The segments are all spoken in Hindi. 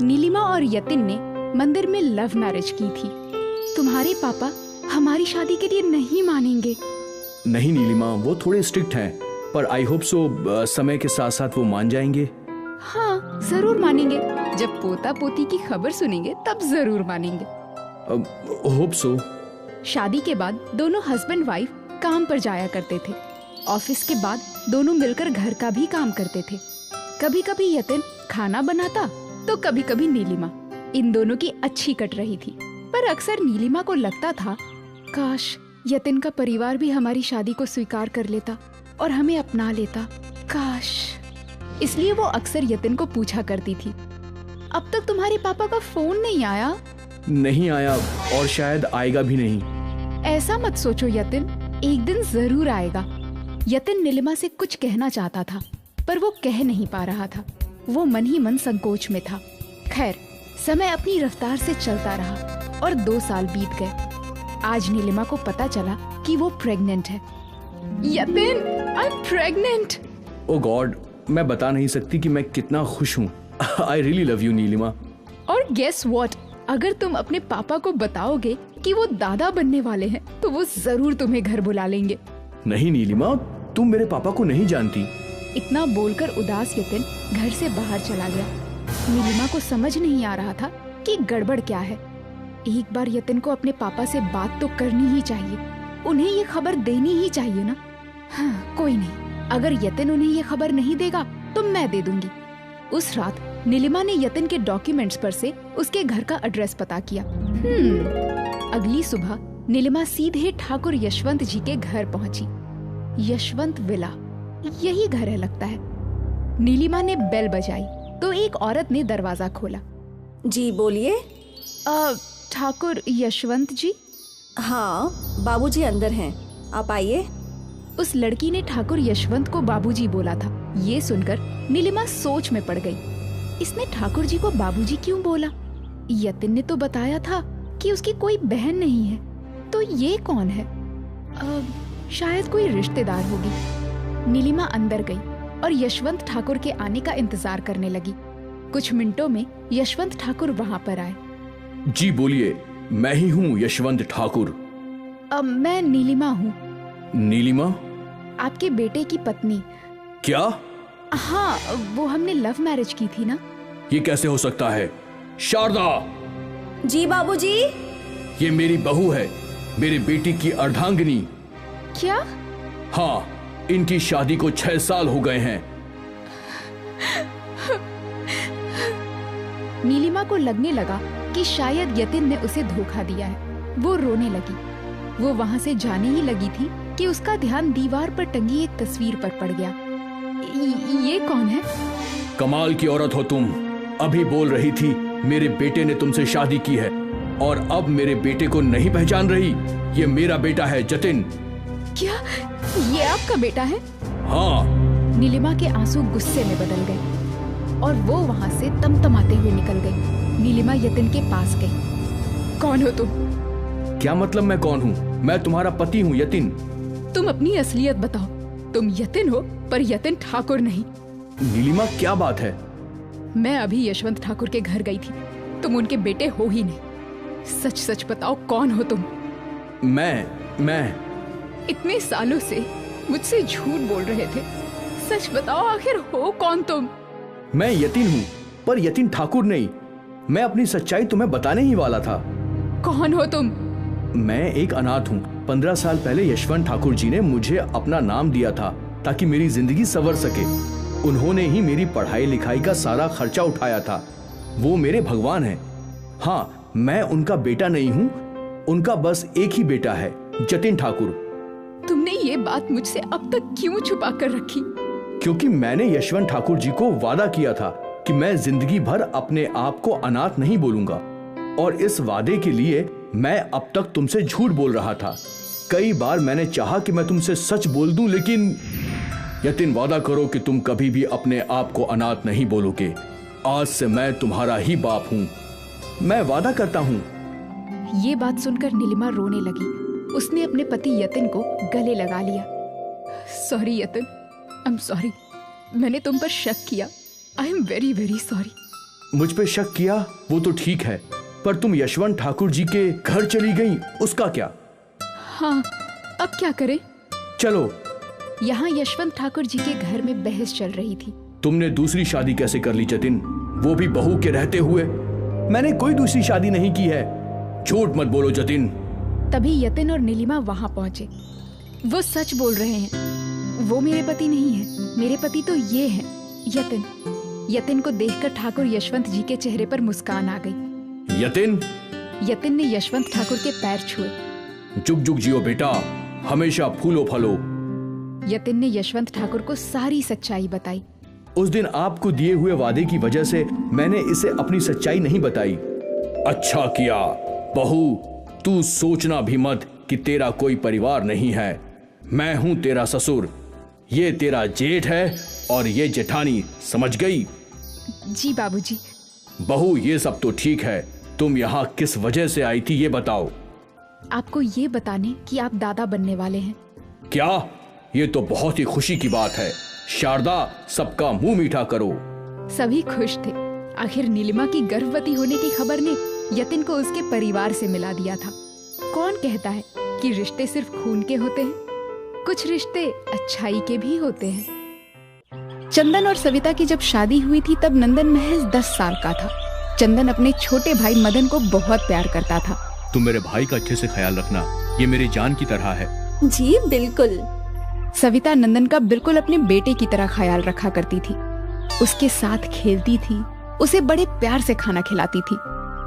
नीलिमा और यतिन ने मंदिर में लव मैरिज की थी। तुम्हारे पापा हमारी शादी के लिए नहीं मानेंगे। नहीं नीलिमा, वो थोड़े स्ट्रिक्ट हैं, पर आई होप सो समय के साथ साथ वो मान जाएंगे। हाँ, जरूर मानेंगे। जब पोता पोती की खबर सुनेंगे तब जरूर मानेंगे। Hope so. शादी के बाद दोनों हस्बैंड वाइफ काम पर जाया करते थे। ऑफिस के बाद दोनों मिलकर घर का भी काम करते थे। कभी कभी यतिन खाना बनाता तो कभी कभी नीलिमा। इन दोनों की अच्छी कट रही थी, पर अक्सर नीलिमा को लगता था काश यतिन का परिवार भी हमारी शादी को स्वीकार कर लेता और हमें अपना लेता, काश। इसलिए वो अक्सर यतिन को पूछा करती थी, अब तक तुम्हारे पापा का फोन नहीं आया? नहीं आया, और शायद आएगा भी नहीं। ऐसा मत सोचो यतिन, एक दिन जरूर आएगा। यतिन नीलिमा से कुछ कहना चाहता था, पर वो कह नहीं पा रहा था। वो मन ही मन संकोच में था। खैर, समय अपनी रफ्तार से चलता रहा और 2 साल बीत गए। आज नीलिमा को पता चला कि वो प्रेग्नेंट है। Yatin, I am pregnant. Oh God, मैं बता नहीं सकती कि मैं कितना खुश हूँ। I really love you Nilima. और गेस व्हाट, अगर तुम अपने पापा को बताओगे कि वो दादा बनने वाले हैं तो वो जरूर तुम्हें घर बुला लेंगे। नहीं नीलिमा, तुम मेरे पापा को नहीं जानती। इतना बोलकर उदास यतिन घर से बाहर चला गया। नीलिमा को समझ नहीं आ रहा था कि गड़बड़ क्या है। एक बार यतिन को अपने पापा से बात तो करनी ही चाहिए, उन्हें ये खबर देनी ही चाहिए ना। हाँ, कोई नहीं, अगर यतिन उन्हें ये खबर नहीं देगा तो मैं दे दूंगी। उस रात नीलिमा ने यतिन के डॉक्यूमेंट्स पर से उसके घर का एड्रेस पता किया। अगली सुबह नीलिमा सीधे ठाकुर यशवंत जी के घर पहुंची। यशवंत विला, यही घर है लगता है। नीलिमा ने बेल बजाई तो एक औरत ने दरवाजा खोला। जी बोलिए। ठाकुर यशवंत जी? हाँ, बाबूजी अंदर हैं, आप आइए। उस लड़की ने ठाकुर यशवंत को बाबूजी बोला था। ये सुनकर नीलिमा सोच में पड़ गई। इसने ठाकुर जी को बाबूजी क्यों बोला? यतिन ने तो बताया था कि उसकी कोई बहन नहीं है, तो ये कौन है? शायद कोई रिश्तेदार होगी। नीलिमा अंदर गई और यशवंत ठाकुर के आने का इंतजार करने लगी। कुछ मिनटों में यशवंत ठाकुर वहाँ पर आए। जी बोलिए, मैं ही हूँ यशवंत ठाकुर। मैं नीलिमा हूँ। नीलिमा? आपके बेटे की पत्नी। क्या? हाँ, वो हमने लव मैरिज की थी ना। ये कैसे हो सकता है? शारदा! जी बाबूजी। ये मेरी बहू है, मेरे बेटी की अर्धांगिनी। क्या? हाँ, इनकी शादी को 6 साल हो गए हैं। नीलिमा को लगने लगा कि शायद यतिन ने उसे धोखा दिया है। वो रोने लगी। वो वहाँ से जाने ही लगी थी कि उसका ध्यान दीवार पर टंगी एक तस्वीर पर पड़ गया। ये कौन है? कमाल की औरत हो तुम। अभी बोल रही थी मेरे बेटे ने तुमसे शादी की है, और अब मेरे बेटे को नहीं पहचान रही? ये मेरा बेटा है जतिन। क्या ये आपका बेटा है? हाँ। नीलिमा के आंसू गुस्से में बदल गए और वो वहाँ से तमतमाते हुए निकल गई। नीलिमा यतिन के पास गई। कौन हो तुम? क्या मतलब मैं कौन हूँ? मैं तुम्हारा पति हूँ यतिन। तुम अपनी असलियत बताओ। तुम यतिन हो, पर यतिन ठाकुर नहीं। नीलिमा, क्या बात है? मैं अभी यशवंत ठाकुर के घर गई थी। तुम उनके बेटे हो ही नहीं। सच सच बताओ, कौन हो तुम? मैं इतने सालों से मुझसे झूठ बोल रहे थे। सच बताओ, आखिर हो कौन तुम? मैं यतिन हूँ, पर यतिन ठाकुर नहीं। मैं अपनी सच्चाई तुम्हें बताने ही वाला था। कौन हो तुम? मैं एक अनाथ हूँ। 15 साल पहले यशवंत ठाकुर जी ने मुझे अपना नाम दिया था ताकि मेरी जिंदगी संवर सके। उन्होंने ही मेरी पढ़ाई लिखाई का सारा खर्चा उठाया था। वो मेरे भगवान हैं। हाँ, मैं उनका बेटा नहीं हूँ, उनका बस एक ही बेटा है, जतिन ठाकुर। तुमने ये बात मुझसे अब तक क्यों छुपा कर रखी? क्योंकि मैंने यशवंत ठाकुर जी को वादा किया था कि मैं जिंदगी भर अपने आप को अनाथ नहीं बोलूंगा, और इस वादे के लिए मैं अब तक तुमसे झूठ बोल रहा था। कई बार मैंने चाहा कि मैं तुमसे सच बोल दूं, लेकिन यतिन, वादा करो कि तुम कभी भी अपने आप को अनाथ नहीं बोलोगे। आज से मैं तुम्हारा ही बाप हूँ। मैं वादा करता हूँ। ये बात सुनकर नीलिमा रोने लगी। उसने अपने पति यतिन को गले लगा लिया। Sorry Yatin, I am sorry. मैंने तुम पर शक किया। I am very very sorry. मुझ पे शक किया वो तो ठीक है, पर तुम यशवंत ठाकुर जी के घर चली गई, उसका क्या? हाँ, अब क्या करें? चलो। यहाँ यशवंत ठाकुर जी के घर में बहस चल रही थी। तुमने दूसरी शादी कैसे कर ली जतिन, वो भी बहू के रहते हुए? मैंने कोई दूसरी शादी नहीं की है, झूठ मत बोलो जतिन। तभी यतिन और नीलिमा वहाँ पहुँचे। वो सच बोल रहे हैं, वो मेरे पति नहीं है, मेरे पति तो ये हैं, यतिन। यतिन को देखकर ठाकुर यशवंत जी के चेहरे पर मुस्कान आ गई। यतिन? यतिन ने यशवंत ठाकुर के पैर छुए। जुग जुग जियो बेटा, हमेशा फूलो फलो। यतिन ने यशवंत ठाकुर को सारी सच्चाई बताई। उस दिन आपको दिए हुए वादे की वजह से मैंने इसे अपनी सच्चाई नहीं बताई। अच्छा किया। बहू, तू सोचना भी मत कि तेरा कोई परिवार नहीं है। मैं हूं तेरा ससुर, ये तेरा जेठ है और ये जेठानी, समझ गई? जी बाबूजी। बहू, ये सब तो ठीक है, तुम यहाँ किस वजह से आई थी ये बताओ। आपको ये बताने कि आप दादा बनने वाले हैं। क्या? ये तो बहुत ही खुशी की बात है। शारदा, सबका मुंह मीठा करो। सभी खुश थे। आखिर नीलिमा की गर्भवती होने की खबर ने यतिन को उसके परिवार से मिला दिया था। कौन कहता है कि रिश्ते सिर्फ खून के होते हैं? कुछ रिश्ते अच्छाई के भी होते हैं। चंदन और सविता की जब शादी हुई थी तब नंदन महज 10 साल का था। चंदन अपने छोटे भाई मदन को बहुत प्यार करता था। तुम मेरे भाई का अच्छे से ख्याल रखना, ये मेरी जान की तरह है। जी बिल्कुल। सविता नंदन का बिल्कुल अपने बेटे की तरह ख्याल रखा करती थी। उसके साथ खेलती थी, उसे बड़े प्यार से खाना खिलाती थी।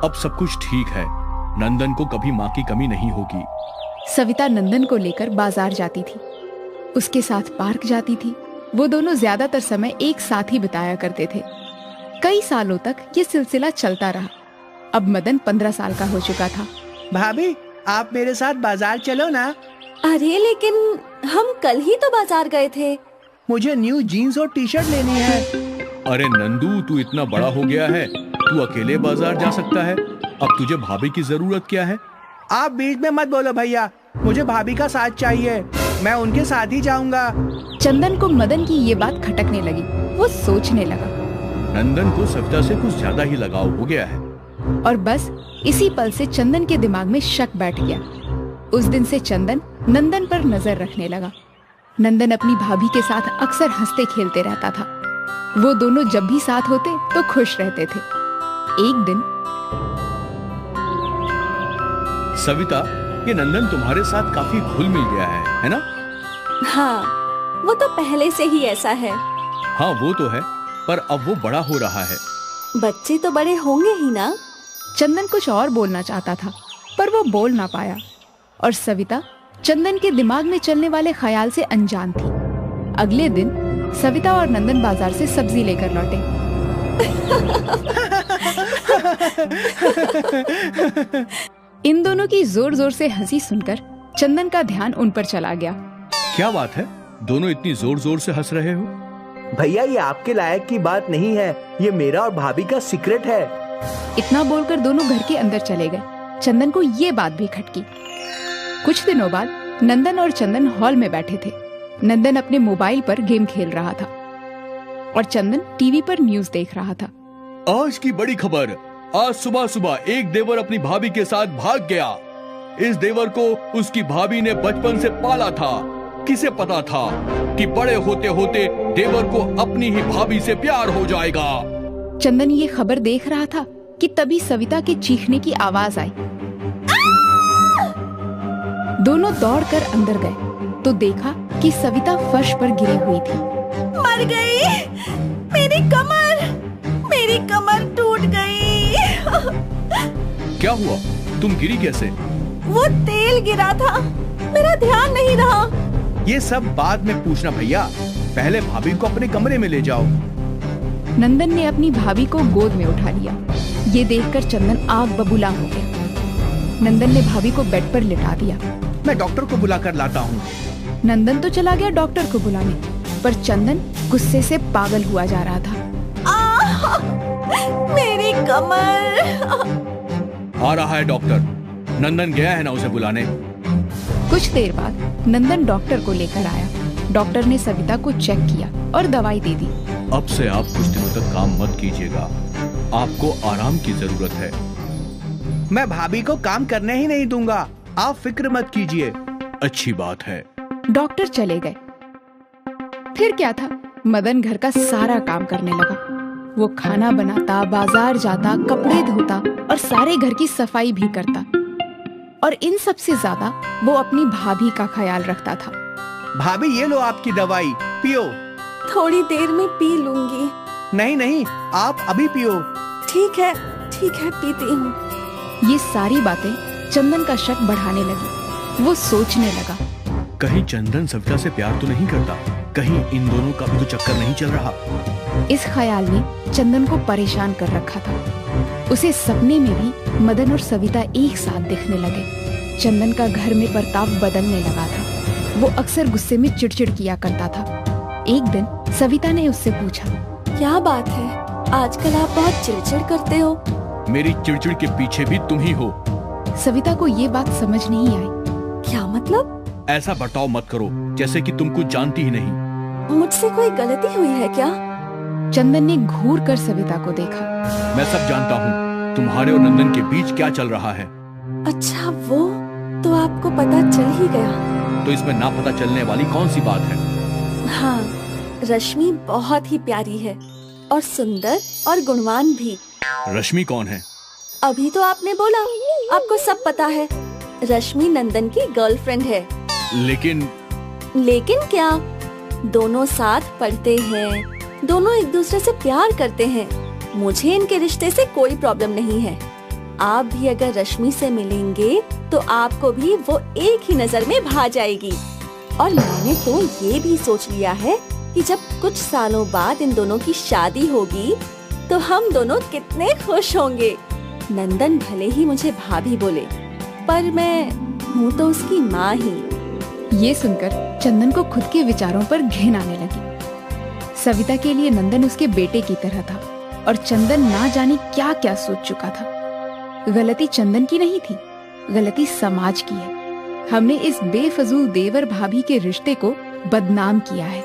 अब सब कुछ ठीक है, नंदन को कभी माँ की कमी नहीं होगी। सविता नंदन को लेकर बाजार जाती थी, उसके साथ पार्क जाती थी। वो दोनों ज्यादातर समय एक साथ ही बिताया करते थे। कई सालों तक ये सिलसिला चलता रहा। अब मदन 15 साल का हो चुका था। भाभी, आप मेरे साथ बाजार चलो ना। अरे लेकिन हम कल ही तो बाजार गए थे। मुझे न्यू जीन्स और टी शर्ट लेनी है। अरे नंदू, तू इतना बड़ा हो गया है, तू अकेले बाजार जा सकता है। अब तुझे भाभी की जरूरत क्या है? आप बीच में मत बोलो भैया, मुझे भाभी का साथ चाहिए, मैं उनके साथ ही जाऊंगा। चंदन को मदन की ये बात खटकने लगी। वो सोचने लगा, नंदन को सविता से कुछ ज्यादा ही लगाव हो गया है। और बस इसी पल से चंदन के दिमाग में शक बैठ गया। उस दिन से चंदन नंदन पर नजर रखने लगा। नंदन अपनी भाभी के साथ अक्सर हंसते खेलते रहता था। वो दोनों जब भी साथ होते तो खुश रहते थे। एक दिन, सविता, ये नंदन तुम्हारे साथ काफी घुल मिल गया है ना? हाँ, वो तो पहले से ही ऐसा है। हाँ वो तो है, पर अब वो बड़ा हो रहा है। बच्चे तो बड़े होंगे ही ना। चंदन कुछ और बोलना चाहता था, पर वो बोल ना पाया। और सविता चंदन के दिमाग में चलने वाले ख्याल से अनजान थी। अगले दिन सविता और नंदन बाजार से सब्जी लेकर लौटे। इन दोनों की जोर जोर से हंसी सुनकर चंदन का ध्यान उन पर चला गया। क्या बात है, दोनों इतनी जोर जोर से हंस रहे हो? भैया, ये आपके लायक की बात नहीं है, ये मेरा और भाभी का सीक्रेट है। इतना बोलकर दोनों घर के अंदर चले गए। चंदन को ये बात भी खटकी। कुछ दिनों बाद नंदन और चंदन हॉल में बैठे थे। नंदन अपने मोबाइल पर गेम खेल रहा था और चंदन टीवी पर न्यूज़ देख रहा था। आज की बड़ी खबर, आज सुबह सुबह एक देवर अपनी भाभी के साथ भाग गया। इस देवर को उसकी भाभी ने बचपन से पाला था। किसे पता था कि बड़े होते होते देवर को अपनी ही भाभी से प्यार हो जाएगा। चंदन ये खबर देख रहा था कि तभी सविता के चीखने की आवाज आई। दोनों दौड़कर अंदर गए तो देखा कि सविता फर्श पर गिरी हुई थी। मर गई, मेरी कमर टूट गई। क्या हुआ? तुम गिरी कैसे? वो तेल गिरा था, मेरा ध्यान नहीं रहा। ये सब बाद में पूछना भैया, पहले भाभी को अपने कमरे में ले जाओ। नंदन ने अपनी भाभी को गोद में उठा लिया। ये देखकर चंदन आग बबूला हो गया। नंदन ने भाभी को बेड पर लिटा दिया। मैं डॉक्टर को बुला कर लाता हूँ। नंदन तो चला गया डॉक्टर को बुलाने, पर चंदन गुस्से से पागल हुआ जा रहा था। मेरी कमर। आ रहा है डॉक्टर। नंदन गया है ना उसे बुलाने। कुछ देर बाद नंदन डॉक्टर को लेकर आया। डॉक्टर ने सविता को चेक किया और दवाई दे दी। अब से आप कुछ दिनों तक काम मत कीजिएगा। आपको आराम की जरूरत है। मैं भाभी को काम करने ही नहीं दूंगा, आप फिक्र मत कीजिए। अच्छी बात है। डॉक्टर चले गए। फिर क्या था, मदन घर का सारा काम करने लगा। वो खाना बनाता, बाजार जाता, कपड़े धोता और सारे घर की सफाई भी करता। और इन सब से ज्यादा वो अपनी भाभी का ख्याल रखता था। भाभी ये लो आपकी दवाई, पियो। थोड़ी देर में पी लूंगी। नहीं नहीं, आप अभी पियो। ठीक है पीती हूँ। ये सारी बातें चंदन का शक बढ़ाने लगी। वो सोचने लगा, कहीं चंदन सविता से प्यार तो नहीं करता, कहीं इन दोनों का भी तो चक्कर नहीं चल रहा। इस ख्याल ने चंदन को परेशान कर रखा था। उसे सपने में भी मदन और सविता एक साथ दिखने लगे। चंदन का घर में बर्ताव बदलने लगा था। वो अक्सर गुस्से में चिड़चिड़ किया करता था। एक दिन सविता ने उससे पूछा, क्या बात है, आजकल आप बहुत चिड़चिड़ करते हो। मेरी चिड़चिड़ के पीछे भी तुम ही हो। सविता को ये बात समझ नहीं आई। क्या मतलब? ऐसा बर्ताव मत करो जैसे कि तुम कुछ जानती ही नहीं। मुझसे कोई गलती हुई है क्या? चंदन ने घूर कर सविता को देखा। मैं सब जानता हूँ, तुम्हारे और नंदन के बीच क्या चल रहा है। अच्छा, वो तो आपको पता चल ही गया। तो इसमें ना पता चलने वाली कौन सी बात है? हाँ, रश्मि बहुत ही प्यारी है और सुंदर और गुणवान भी। रश्मि कौन है? अभी तो आपने बोला, आपको सब पता है। रश्मि नंदन की गर्लफ्रेंड है। लेकिन क्या? दोनों साथ पढ़ते हैं, दोनों एक दूसरे से प्यार करते हैं। मुझे इनके रिश्ते से कोई प्रॉब्लम नहीं है। आप भी अगर रश्मि से मिलेंगे तो आपको भी वो एक ही नजर में भा जाएगी। और मैंने तो ये भी सोच लिया है कि जब कुछ सालों बाद इन दोनों की शादी होगी तो हम दोनों कितने खुश होंगे। नंदन भले ही मुझे भाभी बोले, पर मैं हूँ तो उसकी माँ ही। ये सुनकर चंदन को खुद के विचारों पर घिन आने लगी। सविता के लिए नंदन उसके बेटे की तरह था और चंदन ना जाने क्या क्या सोच चुका था। गलती चंदन की नहीं थी, गलती समाज की है। हमने इस बेफजूल देवर भाभी के रिश्ते को बदनाम किया है।